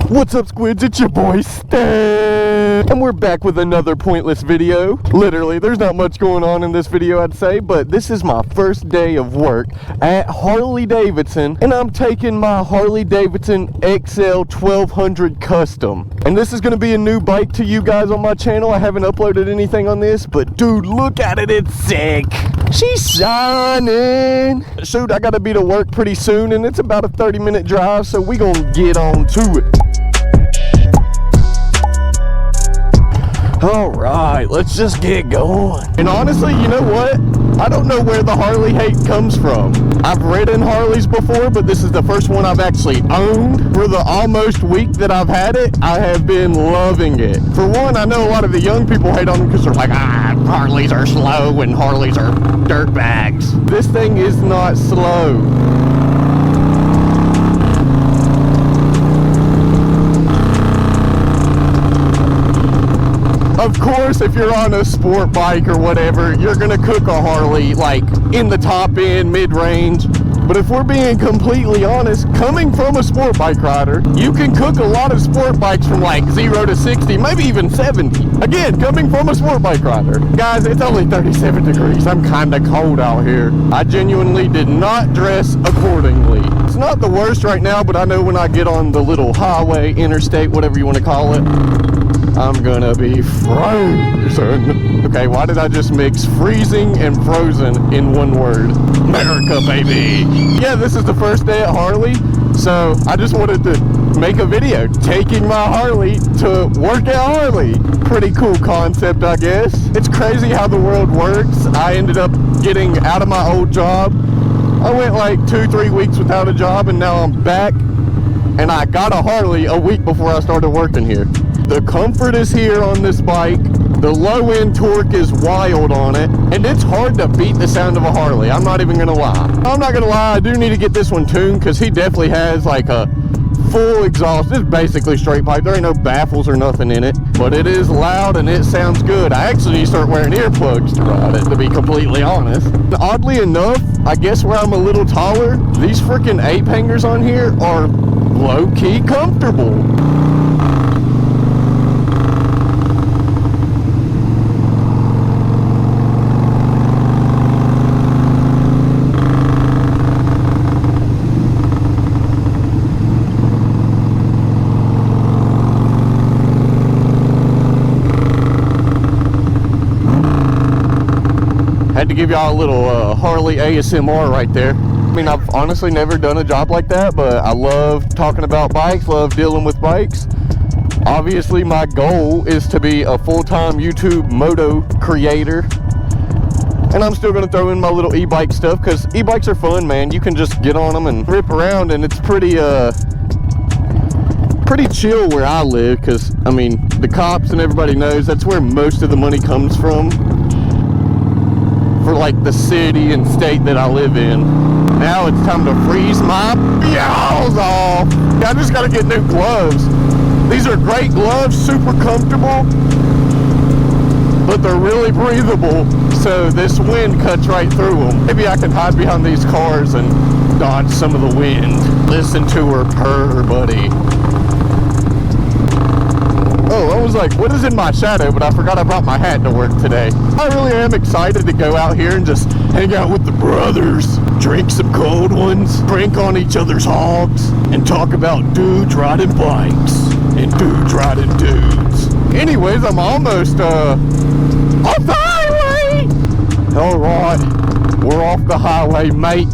What's up, squids? It's your boy Stan, and we're back with another pointless video. Literally, there's not much going on in this video, I'd say, but this is my first day of work at Harley Davidson, and I'm taking my Harley Davidson XL 1200 Custom. And this is going to be a new bike to you guys on my channel. I haven't uploaded anything on this, but dude, look at it, it's sick. She's shining. Shoot, I gotta be to work pretty soon, and it's about a 30-minute drive, so we gonna get on to it. All right, let's just get going. And honestly, you know what? I don't know where the Harley hate comes from. I've ridden Harleys before, but this is the first one I've actually owned. For the almost week that I've had it, I have been loving it. For one, I know a lot of the young people hate on them because they're like, Harleys are slow and Harleys are dirt bags. This thing is not slow. Of course, if you're on a sport bike or whatever, you're gonna cook a Harley like in the top end, mid-range. But if we're being completely honest, coming from a sport bike rider, you can cook a lot of sport bikes from like 0 to 60, maybe even 70. Again, coming from a sport bike rider. Guys, it's only 37 degrees. I'm kinda cold out here. I genuinely did not dress accordingly. It's not the worst right now, but I know when I get on the little highway, interstate, whatever you want to call it, I'm gonna be frozen. Okay, why did I just mix freezing and frozen in one word? America, baby. Yeah, this is the first day at Harley, so I just wanted to make a video taking my Harley to work at Harley. Pretty cool concept, I guess. It's crazy how the world works. I ended up getting out of my old job. I went like 2-3 weeks without a job, and now I'm back, and I got a Harley a week before I started working here. The comfort is here on this bike. The low end torque is wild on it, and it's hard to beat the sound of a Harley. I'm not even gonna lie. I'm not gonna lie, I do need to get this one tuned because he definitely has like a full exhaust. It's basically straight pipe. There ain't no baffles or nothing in it, but it is loud and it sounds good. I actually need to start wearing earplugs to ride it, to be completely honest. Oddly enough, I guess where I'm a little taller, these freaking ape hangers on here are low-key comfortable. Had to give y'all a little Harley ASMR right there. I mean, I've honestly never done a job like that, but I love talking about bikes, love dealing with bikes. Obviously, my goal is to be a full-time YouTube moto creator. And I'm still gonna throw in my little e-bike stuff, because e-bikes are fun, man. You can just get on them and rip around, and it's pretty chill where I live, because, I mean, the cops and everybody knows that's where most of the money comes from. For like the city and state that I live in. Now it's time to freeze my yalls off. I just gotta get new gloves. These are great gloves, super comfortable, but they're really breathable, so this wind cuts right through them. Maybe I can hide behind these cars and dodge some of the wind. Listen to her purr, buddy. Oh, I was like, what is in my shadow? But I forgot I brought my hat to work today. I really am excited to go out here and just hang out with the brothers, drink some cold ones, crank on each other's hogs, and talk about dudes riding bikes and dudes riding dudes. Anyways, I'm almost off the highway. All right, we're off the highway, mate.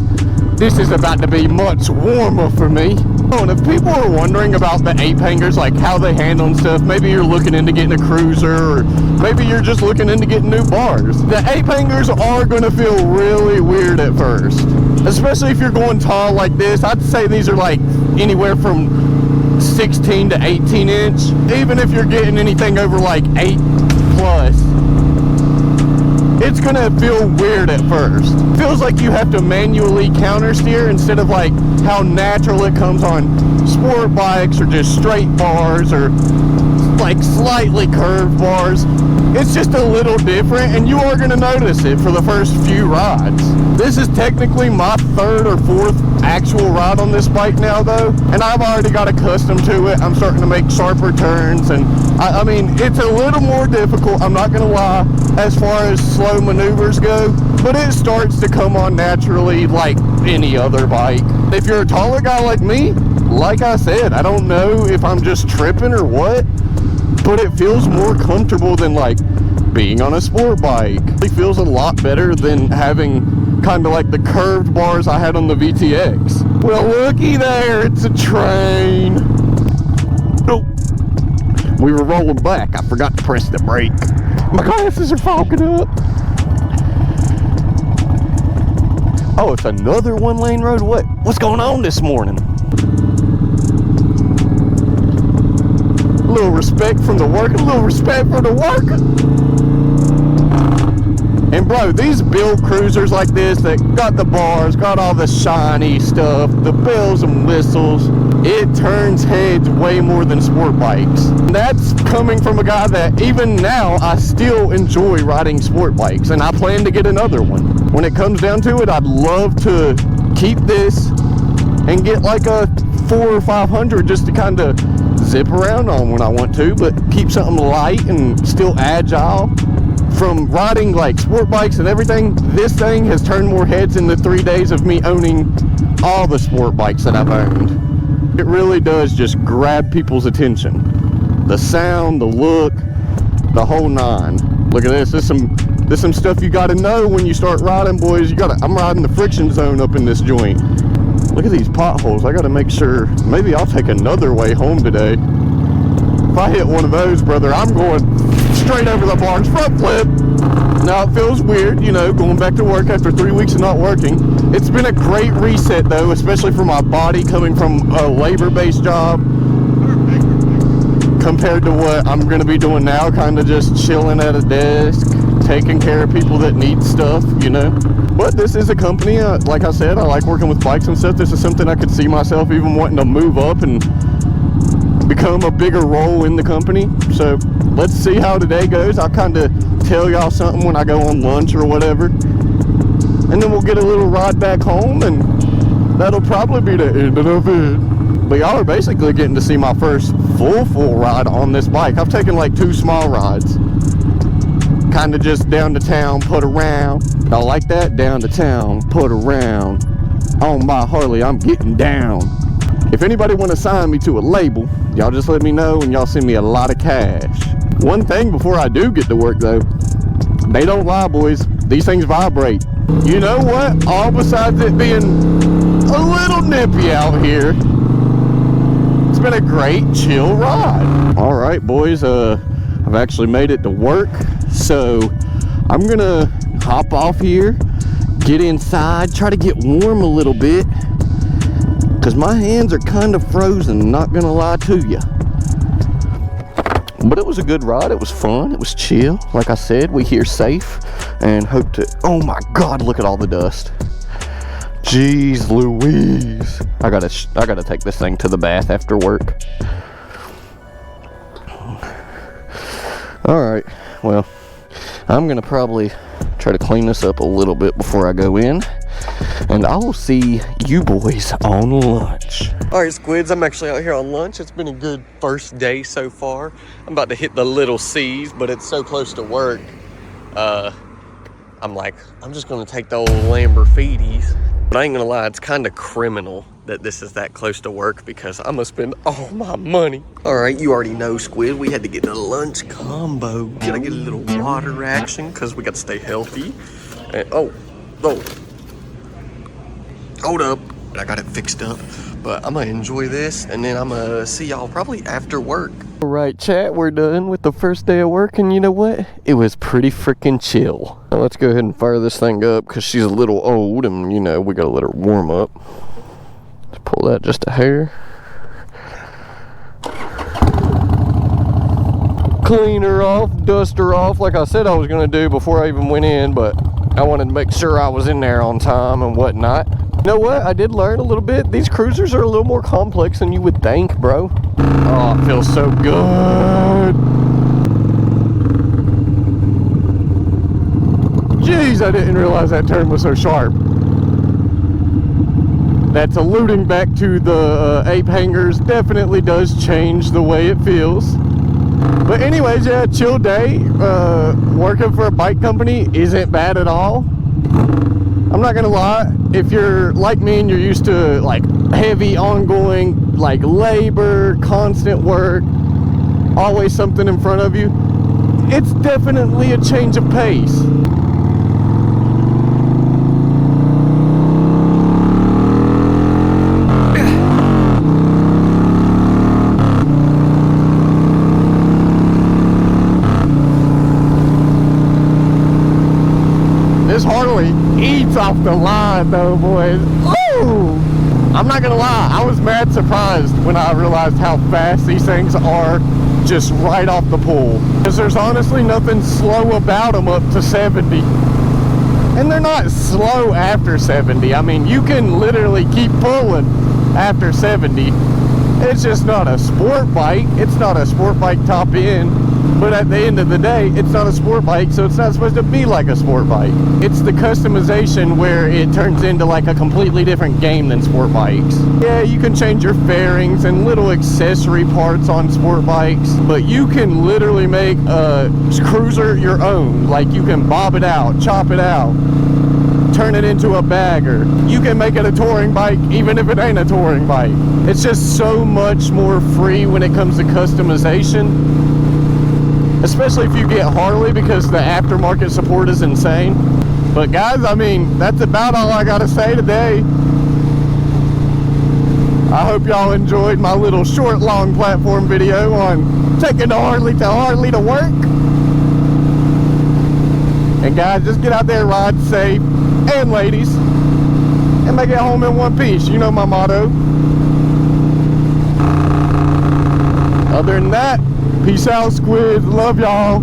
This is about to be much warmer for me. Oh, and if people are wondering about the ape hangers, like how they handle and stuff, maybe you're looking into getting a cruiser, or maybe you're just looking into getting new bars. The ape hangers are going to feel really weird at first, especially if you're going tall like this. I'd say these are like anywhere from 16 to 18 inch. Even if you're getting anything over like 8 plus, it's gonna feel weird at first. Feels like you have to manually counter steer instead of like how natural it comes on sport bikes or just straight bars or like slightly curved bars. It's just a little different, and you are going to notice it for the first few rides. This is technically my third or fourth actual ride on this bike now though, and I've already got accustomed to it. I'm starting to make sharper turns, and I mean, it's a little more difficult, I'm not gonna lie, as far as slow maneuvers go, but it starts to come on naturally like any other bike. If you're a taller guy like me, like I said, I don't know if I'm just tripping or what, but it feels more comfortable than like being on a sport bike. It feels a lot better than having kind of like the curved bars I had on the VTX. Well, looky there, it's a train. Oh, we were rolling back. I forgot to press the brake. My glasses are fogging up. Oh, it's another one-lane road? What's going on this morning? A little respect from the worker, a little respect for the worker. And bro, these built cruisers like this that got the bars, got all the shiny stuff, the bells and whistles, it turns heads way more than sport bikes. And that's coming from a guy that even now I still enjoy riding sport bikes, and I plan to get another one. When it comes down to it, I'd love to keep this and get like a 400 or 500 just to kind of zip around on when I want to, but keep something light and still agile. From riding like sport bikes and everything, this thing has turned more heads in the 3 days of me owning all the sport bikes that I've owned. It really does just grab people's attention. The sound, the look, the whole nine. Look at this. This is some stuff you got to know when you start riding, boys. I'm riding the friction zone up in this joint. Look at these potholes. I got to make sure. Maybe I'll take another way home today. If I hit one of those, brother, I'm going straight over the barn's front flip. Now it feels weird, you know, going back to work after 3 weeks of not working. It's been a great reset though, especially for my body coming from a labor-based job compared to what I'm going to be doing now, kind of just chilling at a desk, taking care of people that need stuff, you know. But this is a company, like I said, I like working with bikes and stuff. This is something I could see myself even wanting to move up and become a bigger role in the company. So let's see how today goes. I'll kind of tell y'all something when I go on lunch or whatever, and then we'll get a little ride back home, and that'll probably be the end of it. But y'all are basically getting to see my first full ride on this bike. I've taken like 2 small rides, kind of just down to town, put around. Y'all like that? Down to town, put around. On my Harley, I'm getting down. If anybody want to sign me to a label, y'all just let me know, and y'all send me a lot of cash. One thing before I do get to work though, they don't lie, boys. These things vibrate. You know what? All besides it being a little nippy out here, it's been a great chill ride. All right, boys, I've actually made it to work, so I'm gonna hop off here, get inside, try to get warm a little bit, because my hands are kind of frozen, not gonna lie to you. But it was a good ride. It was fun. It was chill. Like I said, we here safe and hope to. Oh my God! Look at all the dust. Jeez Louise! I gotta take this thing to the bath after work. All right. Well, I'm gonna probably try to clean this up a little bit before I go in, and I will see you boys on lunch. Alright, squids, I'm actually out here on lunch. It's been a good first day so far. I'm about to hit the Little C's, but it's so close to work. I'm like, I'm just gonna take the old Lamborghinis. But I ain't gonna lie, it's kind of criminal that this is that close to work because I'm gonna spend all my money. Alright, you already know, squid, we had to get the lunch combo. Gotta get a little water action because we gotta stay healthy. And hold up, I got it fixed up. But I'm gonna enjoy this, and then I'm gonna see y'all probably after work. All right, chat, we're done with the first day of work, and you know what? It was pretty freaking chill. Now let's go ahead and fire this thing up, because she's a little old, and you know, we gotta let her warm up. Let's pull that just a hair. Clean her off, dust her off, like I said I was gonna do before I even went in, but I wanted to make sure I was in there on time and whatnot. You know what? I did learn a little bit. These cruisers are a little more complex than you would think, bro. Oh, it feels so good. Jeez, I didn't realize that turn was so sharp. That's alluding back to the ape hangers. Definitely does change the way it feels. But anyways, yeah, chill day. Working for a bike company isn't bad at all. I'm not gonna lie, if you're like me and you're used to like heavy ongoing like labor, constant work, always something in front of you, it's definitely a change of pace. This Harley eats off the line though, boys. Ooh! I'm not gonna lie, I was mad surprised when I realized how fast these things are just right off the pull. Because there's honestly nothing slow about them up to 70. And they're not slow after 70. I mean, you can literally keep pulling after 70. It's just not a sport bike. It's not a sport bike top end. But at the end of the day, it's not a sport bike, so it's not supposed to be like a sport bike. It's the customization where it turns into like a completely different game than sport bikes. Yeah, you can change your fairings and little accessory parts on sport bikes, but you can literally make a cruiser your own. Like you can bob it out, chop it out, turn it into a bagger. You can make it a touring bike even if it ain't a touring bike. It's just so much more free when it comes to customization. Especially if you get Harley, because the aftermarket support is insane. But guys, I mean, that's about all I gotta say today. I hope y'all enjoyed my little short, long platform video on taking the Harley to work. And guys, just get out there and ride safe, and ladies, and make it home in one piece. You know my motto. Other than that, peace out, squids. Love y'all.